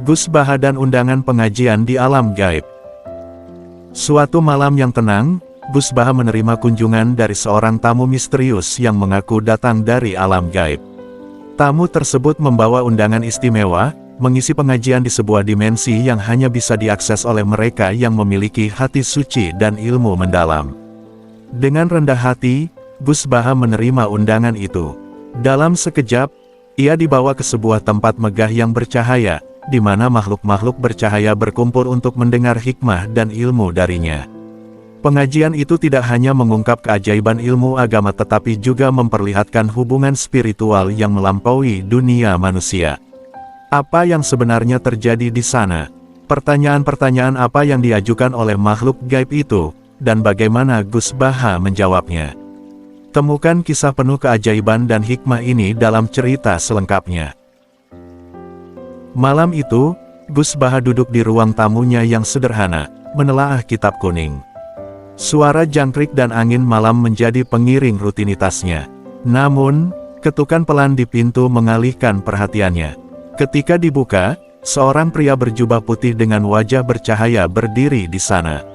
Gus Baha dan undangan pengajian di alam gaib. Suatu malam yang tenang, Gus Baha menerima kunjungan dari seorang tamu misterius yang mengaku datang dari alam gaib. Tamu tersebut membawa undangan istimewa, mengisi pengajian di sebuah dimensi yang hanya bisa diakses oleh mereka yang memiliki hati suci dan ilmu mendalam. Dengan rendah hati, Gus Baha menerima undangan itu. Dalam sekejap, ia dibawa ke sebuah tempat megah yang bercahaya, di mana makhluk-makhluk bercahaya berkumpul untuk mendengar hikmah dan ilmu darinya. Pengajian itu tidak hanya mengungkap keajaiban ilmu agama tetapi juga memperlihatkan hubungan spiritual yang melampaui dunia manusia. Apa yang sebenarnya terjadi di sana? Pertanyaan-pertanyaan apa yang diajukan oleh makhluk gaib itu, dan bagaimana Gus Baha menjawabnya? Temukan kisah penuh keajaiban dan hikmah ini dalam cerita selengkapnya. Malam itu, Gus Baha duduk di ruang tamunya yang sederhana, menelaah kitab kuning. Suara jangkrik dan angin malam menjadi pengiring rutinitasnya. Namun, ketukan pelan di pintu mengalihkan perhatiannya. Ketika dibuka, seorang pria berjubah putih dengan wajah bercahaya berdiri di sana.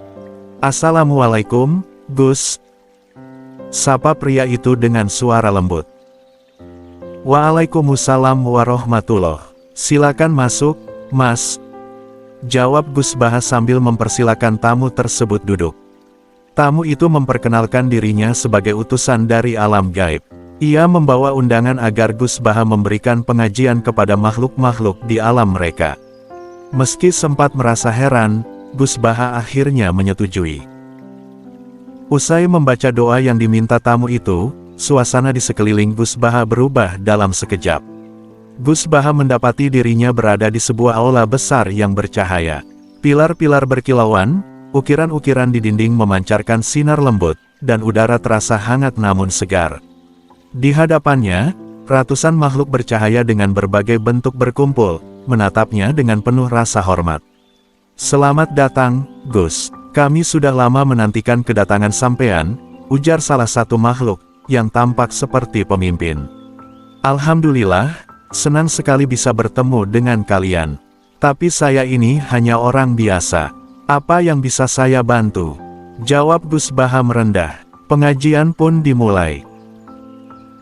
"Assalamualaikum, Gus," sapa pria itu dengan suara lembut. "Waalaikumsalam warahmatullah. Silakan masuk, Mas," jawab Gus Baha sambil mempersilakan tamu tersebut duduk. Tamu itu memperkenalkan dirinya sebagai utusan dari alam gaib. Ia membawa undangan agar Gus Baha memberikan pengajian kepada makhluk-makhluk di alam mereka. Meski sempat merasa heran, Gus Baha akhirnya menyetujui. Usai membaca doa yang diminta tamu itu, suasana di sekeliling Gus Baha berubah dalam sekejap. Gus Baha mendapati dirinya berada di sebuah aula besar yang bercahaya. Pilar-pilar berkilauan, ukiran-ukiran di dinding memancarkan sinar lembut, dan udara terasa hangat namun segar. Di hadapannya, ratusan makhluk bercahaya dengan berbagai bentuk berkumpul, menatapnya dengan penuh rasa hormat. "Selamat datang, Gus. Kami sudah lama menantikan kedatangan sampean," ujar salah satu makhluk, yang tampak seperti pemimpin. "Alhamdulillah, senang sekali bisa bertemu dengan kalian. Tapi saya ini hanya orang biasa. Apa yang bisa saya bantu?" jawab Gus Baha merendah. Pengajian pun dimulai.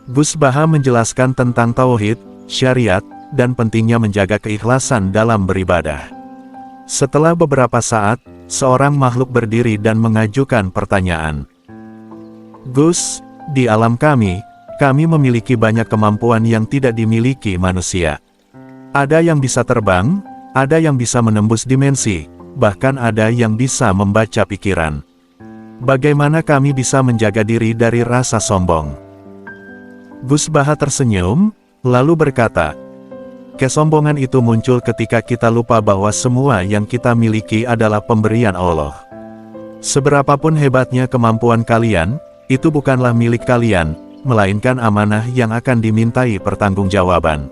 Gus Baha menjelaskan tentang tauhid, syariat, dan pentingnya menjaga keikhlasan dalam beribadah. Setelah beberapa saat, seorang makhluk berdiri dan mengajukan pertanyaan. "Gus, di alam kami memiliki banyak kemampuan yang tidak dimiliki manusia. Ada yang bisa terbang, ada yang bisa menembus dimensi, bahkan ada yang bisa membaca pikiran. Bagaimana kami bisa menjaga diri dari rasa sombong?" Gus Baha tersenyum, lalu berkata, "Kesombongan itu muncul ketika kita lupa bahwa semua yang kita miliki adalah pemberian Allah. Seberapapun hebatnya kemampuan kalian, itu bukanlah milik kalian, melainkan amanah yang akan dimintai pertanggungjawaban."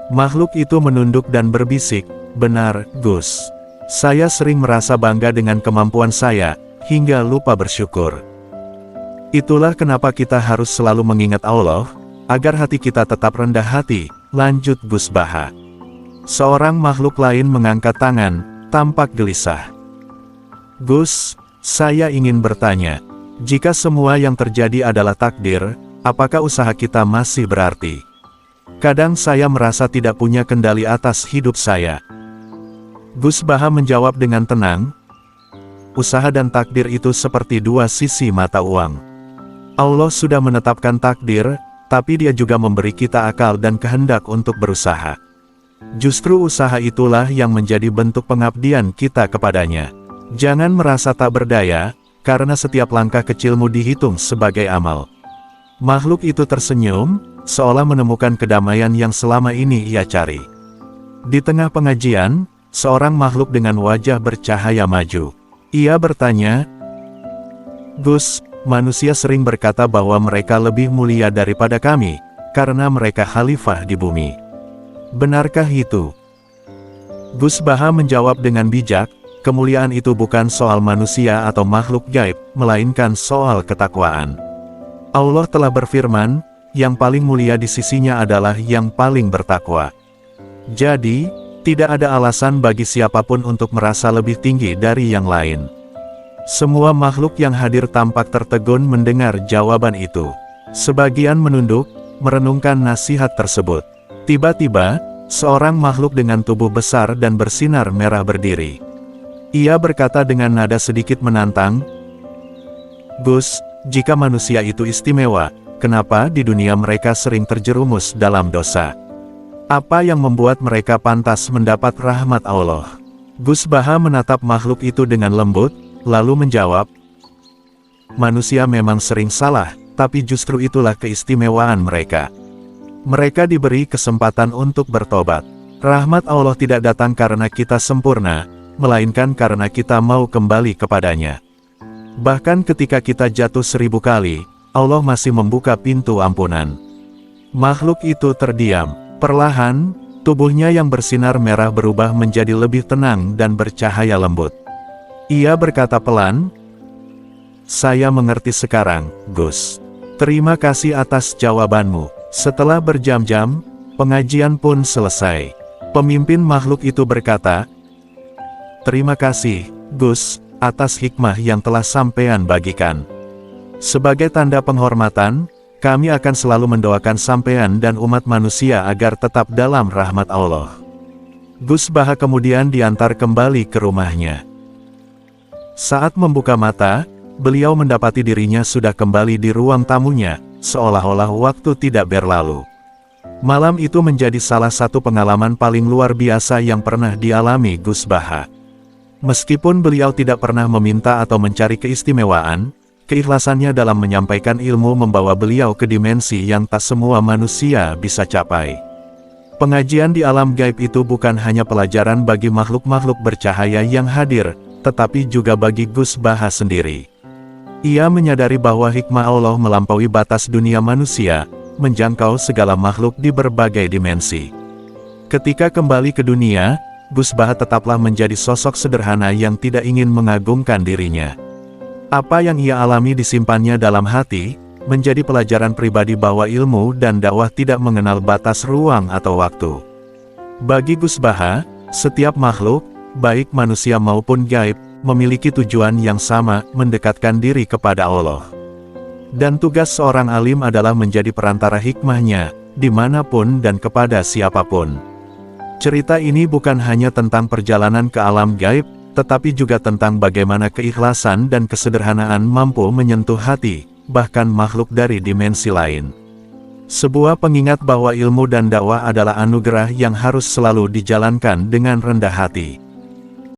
Makhluk itu menunduk dan berbisik, "Benar, Gus. Saya sering merasa bangga dengan kemampuan saya, hingga lupa bersyukur. Itulah kenapa kita harus selalu mengingat Allah, agar hati kita tetap rendah hati," lanjut Gus Baha. Seorang makhluk lain mengangkat tangan, tampak gelisah. "Gus, saya ingin bertanya, jika semua yang terjadi adalah takdir, apakah usaha kita masih berarti? Kadang saya merasa tidak punya kendali atas hidup saya." Gus Baha menjawab dengan tenang, "Usaha dan takdir itu seperti dua sisi mata uang. Allah sudah menetapkan takdir, tapi Dia juga memberi kita akal dan kehendak untuk berusaha. Justru usaha itulah yang menjadi bentuk pengabdian kita kepadanya. Jangan merasa tak berdaya, karena setiap langkah kecilmu dihitung sebagai amal." Makhluk itu tersenyum, seolah menemukan kedamaian yang selama ini ia cari. Di tengah pengajian, seorang makhluk dengan wajah bercahaya maju. Ia bertanya, "Gus, manusia sering berkata bahwa mereka lebih mulia daripada kami, karena mereka khalifah di bumi. Benarkah itu?" Gus Baha menjawab dengan bijak, "Kemuliaan itu bukan soal manusia atau makhluk gaib, melainkan soal ketakwaan. Allah telah berfirman, yang paling mulia di sisinya adalah yang paling bertakwa. Jadi, Tidak ada alasan bagi siapapun untuk merasa lebih tinggi dari yang lain. Semua makhluk yang hadir tampak tertegun mendengar jawaban itu. Sebagian menunduk, merenungkan nasihat tersebut. Tiba-tiba, seorang makhluk dengan tubuh besar dan bersinar merah berdiri. Ia berkata dengan nada sedikit menantang, "Gus, jika manusia itu istimewa, kenapa di dunia mereka sering terjerumus dalam dosa? Apa yang membuat mereka pantas mendapat rahmat Allah?" Gus Baha menatap makhluk itu dengan lembut, lalu menjawab, "Manusia memang sering salah, tapi justru itulah keistimewaan mereka. Mereka diberi kesempatan untuk bertobat. Rahmat Allah tidak datang karena kita sempurna, melainkan karena kita mau kembali kepadanya. Bahkan ketika kita jatuh 1000 kali, Allah masih membuka pintu ampunan." Makhluk itu terdiam. Perlahan, tubuhnya yang bersinar merah berubah menjadi lebih tenang dan bercahaya lembut. Ia berkata pelan, "Saya mengerti sekarang, Gus. Terima kasih atas jawabanmu." Setelah berjam-jam, pengajian pun selesai. Pemimpin makhluk itu berkata, "Terima kasih, Gus, atas hikmah yang telah sampean bagikan. Sebagai tanda penghormatan, kami akan selalu mendoakan sampean dan umat manusia agar tetap dalam rahmat Allah." Gus Baha kemudian diantar kembali ke rumahnya. Saat membuka mata, beliau mendapati dirinya sudah kembali di ruang tamunya, seolah-olah waktu tidak berlalu. Malam itu menjadi salah satu pengalaman paling luar biasa yang pernah dialami Gus Baha. Meskipun beliau tidak pernah meminta atau mencari keistimewaan, keikhlasannya dalam menyampaikan ilmu membawa beliau ke dimensi yang tak semua manusia bisa capai. Pengajian di alam gaib itu bukan hanya pelajaran bagi makhluk-makhluk bercahaya yang hadir, tetapi juga bagi Gus Baha sendiri. Ia menyadari bahwa hikmah Allah melampaui batas dunia manusia, menjangkau segala makhluk di berbagai dimensi. Ketika kembali ke dunia, Gus Baha tetaplah menjadi sosok sederhana yang tidak ingin mengagungkan dirinya. Apa yang ia alami disimpannya dalam hati, menjadi pelajaran pribadi bahwa ilmu dan dakwah tidak mengenal batas ruang atau waktu. Bagi Gus Baha, setiap makhluk, baik manusia maupun gaib, memiliki tujuan yang sama, mendekatkan diri kepada Allah. Dan tugas seorang alim adalah menjadi perantara hikmahnya, dimanapun dan kepada siapapun. Cerita ini bukan hanya tentang perjalanan ke alam gaib, tetapi juga tentang bagaimana keikhlasan dan kesederhanaan mampu menyentuh hati, bahkan makhluk dari dimensi lain. Sebuah pengingat bahwa ilmu dan dakwah adalah anugerah yang harus selalu dijalankan dengan rendah hati.